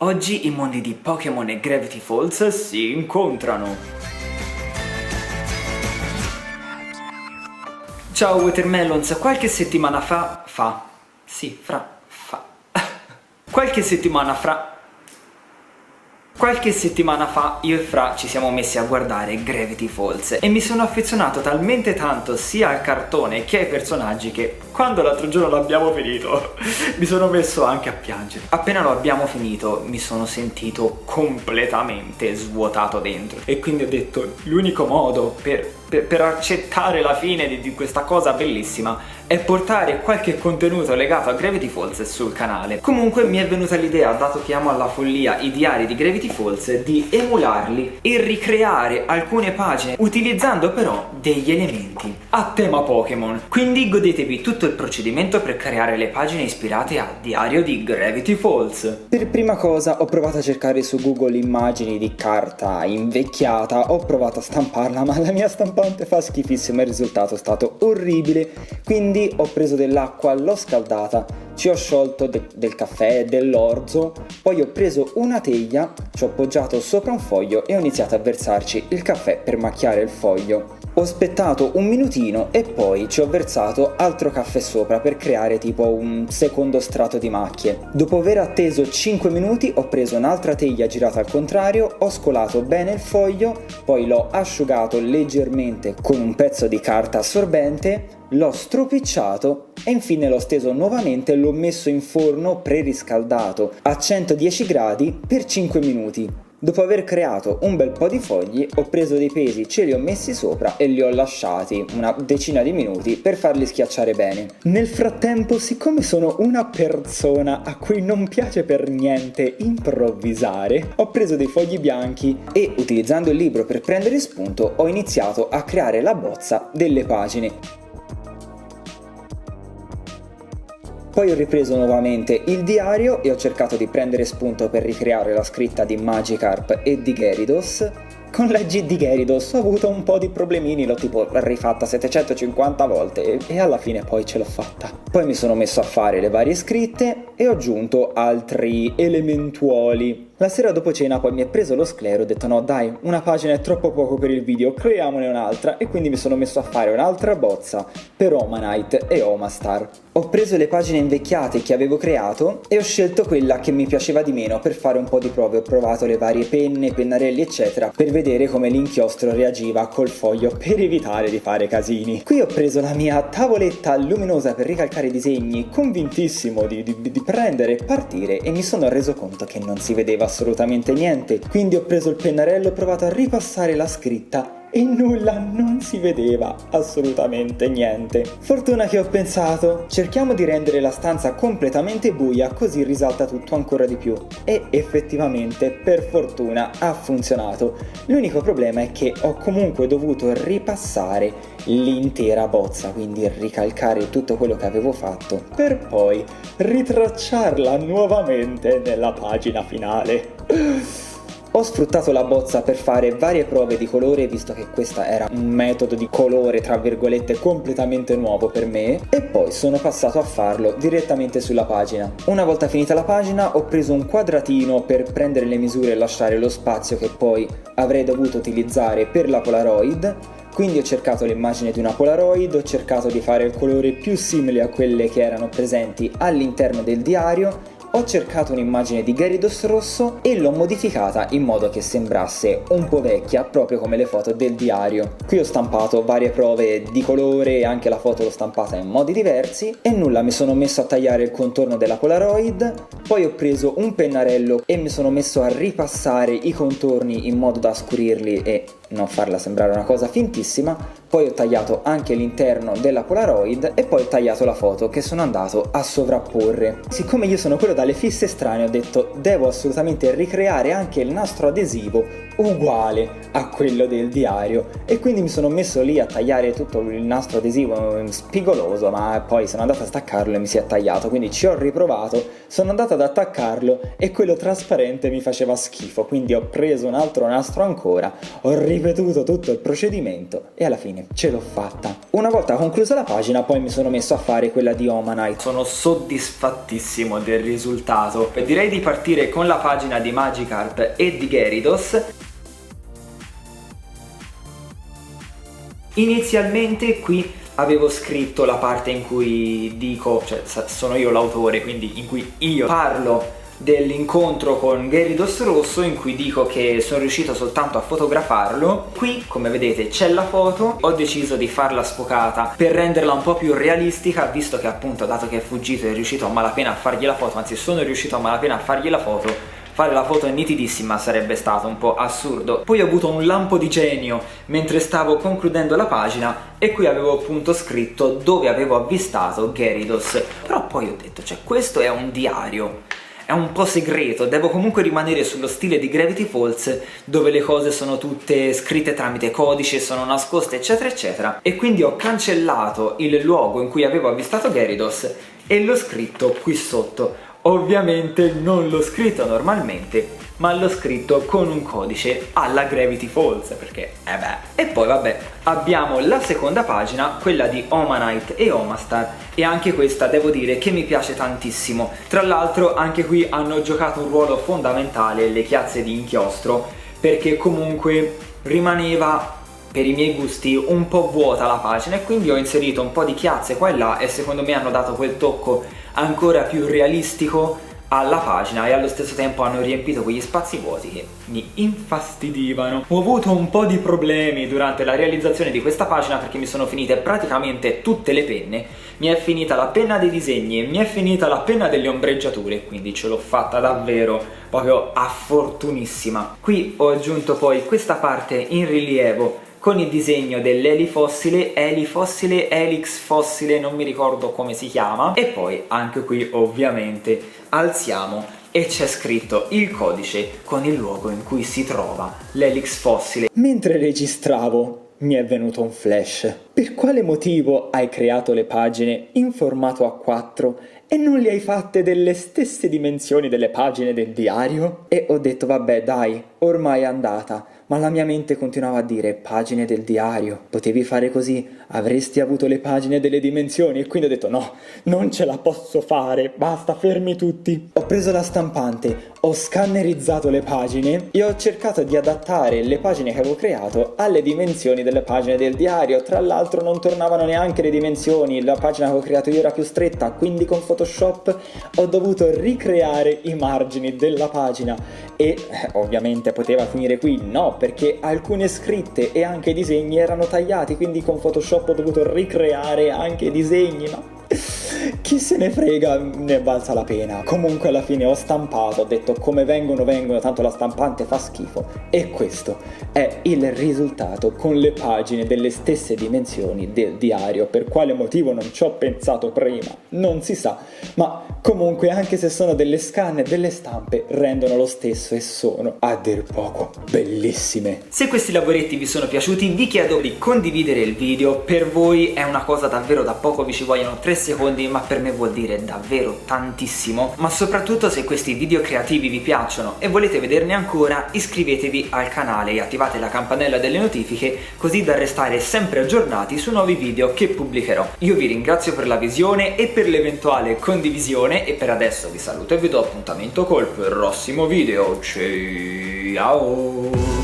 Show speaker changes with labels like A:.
A: Oggi i mondi di Pokémon e Gravity Falls si incontrano. Ciao Watermelons, qualche settimana fa... Qualche settimana fa io e Fra ci siamo messi a guardare Gravity Falls e mi sono affezionato talmente tanto sia al cartone che ai personaggi che quando l'altro giorno l'abbiamo finito mi sono messo anche a piangere. Appena lo abbiamo finito mi sono sentito completamente svuotato dentro e quindi ho detto l'unico modo per accettare la fine di questa cosa bellissima è portare qualche contenuto legato a Gravity Falls sul canale. Comunque mi è venuta l'idea, dato che amo alla follia i diari di Gravity Falls, di emularli e ricreare alcune pagine utilizzando però degli elementi a tema Pokémon. Quindi godetevi tutto il procedimento per creare le pagine ispirate al diario di Gravity Falls. Per prima cosa ho provato a cercare su Google immagini di carta invecchiata, ho provato a stamparla ma la mia stampante fa schifissimo e il risultato è stato orribile, quindi ho preso dell'acqua, l'ho scaldata, ci ho sciolto del caffè e dell'orzo, poi ho preso una teglia, ci ho appoggiato sopra un foglio e ho iniziato a versarci il caffè per macchiare il foglio. Ho aspettato un minutino e poi ci ho versato altro caffè sopra per creare tipo un secondo strato di macchie. Dopo aver atteso 5 minuti ho preso un'altra teglia girata al contrario, ho scolato bene il foglio, poi l'ho asciugato leggermente con un pezzo di carta assorbente, l'ho stropicciato e infine l'ho steso nuovamente e l'ho messo in forno preriscaldato a 110 gradi per 5 minuti. Dopo aver creato un bel po' di fogli, ho preso dei pesi, ce li ho messi sopra e li ho lasciati una decina di minuti per farli schiacciare bene. Nel frattempo, siccome sono una persona a cui non piace per niente improvvisare, ho preso dei fogli bianchi e, utilizzando il libro per prendere spunto, ho iniziato a creare la bozza delle pagine. Poi ho ripreso nuovamente il diario e ho cercato di prendere spunto per ricreare la scritta di Magikarp e di Gyarados. Con la G di Gyarados ho avuto un po' di problemini, l'ho tipo rifatta 750 volte e alla fine poi ce l'ho fatta. Poi mi sono messo a fare le varie scritte e ho aggiunto altri elementuoli. La sera dopo cena poi mi è preso lo sclero e ho detto no dai, una pagina è troppo poco per il video, creiamone un'altra, e quindi mi sono messo a fare un'altra bozza per Omanite e Omastar. Ho preso le pagine invecchiate che avevo creato e ho scelto quella che mi piaceva di meno per fare un po' di prove. Ho provato le varie penne, pennarelli eccetera per vedere come l'inchiostro reagiva col foglio per evitare di fare casini. Qui ho preso la mia tavoletta luminosa per ricalcare i disegni, convintissimo di prendere e partire, e mi sono reso conto che non si vedeva assolutamente niente, quindi ho preso il pennarello, ho provato a ripassare la scritta e nulla, non si vedeva assolutamente niente. Fortuna che ho pensato, cerchiamo di rendere la stanza completamente buia così risalta tutto ancora di più, e effettivamente per fortuna ha funzionato. L'unico problema è che ho comunque dovuto ripassare l'intera bozza, quindi ricalcare tutto quello che avevo fatto per poi ritracciarla nuovamente nella pagina finale. Ho sfruttato la bozza per fare varie prove di colore, visto che questo era un metodo di colore tra virgolette completamente nuovo per me, e poi sono passato a farlo direttamente sulla pagina. Una volta finita la pagina ho preso un quadratino per prendere le misure e lasciare lo spazio che poi avrei dovuto utilizzare per la Polaroid. Quindi ho cercato l'immagine di una Polaroid, ho cercato di fare il colore più simile a quelle che erano presenti all'interno del diario, ho cercato un'immagine di Gyarados rosso e l'ho modificata in modo che sembrasse un po' vecchia, proprio come le foto del diario. Qui ho stampato varie prove di colore e anche la foto l'ho stampata in modi diversi e nulla, mi sono messo a tagliare il contorno della Polaroid, poi ho preso un pennarello e mi sono messo a ripassare i contorni in modo da scurirli e non farla sembrare una cosa fintissima, poi ho tagliato anche l'interno della Polaroid e poi ho tagliato la foto che sono andato a sovrapporre. Siccome io sono quello dalle fisse strane ho detto devo assolutamente ricreare anche il nastro adesivo uguale a quello del diario, e quindi mi sono messo lì a tagliare tutto il nastro adesivo spigoloso, ma poi sono andato a staccarlo e mi si è tagliato, quindi ci ho riprovato, sono andato ad attaccarlo e quello trasparente mi faceva schifo, quindi ho preso un altro nastro ancora, ho ripetuto tutto il procedimento e alla fine ce l'ho fatta. Una volta conclusa la pagina poi mi sono messo a fare quella di Omanite. Sono soddisfattissimo del risultato. Direi di partire con la pagina di Magikarp e di Gyarados. Inizialmente qui avevo scritto la parte in cui dico, cioè sono io l'autore, quindi in cui io parlo dell'incontro con Gyarados rosso, in cui dico che sono riuscito soltanto a fotografarlo. Qui, come vedete, c'è la foto. Ho deciso di farla sfocata per renderla un po' più realistica, visto che appunto, dato che è fuggito e è riuscito a malapena a fargli la foto, anzi sono riuscito a malapena a fargli la foto, fare la foto nitidissima sarebbe stato un po' assurdo. Poi ho avuto un lampo di genio mentre stavo concludendo la pagina e qui avevo appunto scritto dove avevo avvistato Gyarados. Però poi ho detto, cioè questo è un diario, è un po' segreto, devo comunque rimanere sullo stile di Gravity Falls, dove le cose sono tutte scritte tramite codice, sono nascoste eccetera eccetera, e quindi ho cancellato il luogo in cui avevo avvistato Gyarados e l'ho scritto qui sotto. Ovviamente non l'ho scritto normalmente, ma l'ho scritto con un codice alla Gravity Falls, perché E poi vabbè, abbiamo la seconda pagina, quella di Omanite e Omastar, e anche questa devo dire che mi piace tantissimo. Tra l'altro anche qui hanno giocato un ruolo fondamentale le chiazze di inchiostro, perché comunque rimaneva, per i miei gusti, un po' vuota la pagina, e quindi ho inserito un po' di chiazze qua e là e secondo me hanno dato quel tocco ancora più realistico alla pagina e allo stesso tempo hanno riempito quegli spazi vuoti che mi infastidivano. Ho avuto un po' di problemi durante la realizzazione di questa pagina perché mi sono finite praticamente tutte le penne. Mi è finita la penna dei disegni e mi è finita la penna delle ombreggiature, quindi ce l'ho fatta davvero proprio a fortunissima. Qui ho aggiunto poi questa parte in rilievo con il disegno dell'elifossile, elix fossile, non mi ricordo come si chiama, e poi anche qui ovviamente alziamo e c'è scritto il codice con il luogo in cui si trova l'elix fossile. Mentre registravo mi è venuto un flash. Per quale motivo hai creato le pagine in formato A4 e non le hai fatte delle stesse dimensioni delle pagine del diario? E ho detto vabbè dai, ormai è andata, ma la mia mente continuava a dire pagine del diario, potevi fare così, avresti avuto le pagine delle dimensioni, e quindi ho detto no, non ce la posso fare, basta, fermi tutti. Ho preso la stampante, ho scannerizzato le pagine e ho cercato di adattare le pagine che avevo creato alle dimensioni delle pagine del diario. Tra l'altro non tornavano neanche le dimensioni, la pagina che avevo creato io era più stretta, quindi con Photoshop ho dovuto ricreare i margini della pagina e ovviamente poteva finire qui, no, perché alcune scritte e anche i disegni erano tagliati, quindi con Photoshop ho dovuto ricreare anche i disegni, ma chi se ne frega, ne è valsa la pena. Comunque alla fine ho stampato, ho detto come vengono, tanto la stampante fa schifo, e questo è il risultato con le pagine delle stesse dimensioni del diario. Per quale motivo non ci ho pensato prima non si sa, ma comunque anche se sono delle scanne, delle stampe rendono lo stesso e sono a dir poco bellissime. Se questi lavoretti vi sono piaciuti vi chiedo di condividere il video. Per voi è una cosa davvero da poco, vi ci vogliono 3 secondi, ma per me vuol dire davvero tantissimo. Ma soprattutto, se questi video creativi vi piacciono e volete vederne ancora, iscrivetevi al canale e attivate la campanella delle notifiche così da restare sempre aggiornati su nuovi video che pubblicherò. Io vi ringrazio per la visione e per l'eventuale condivisione e per adesso vi saluto e vi do appuntamento col prossimo video. Ciao!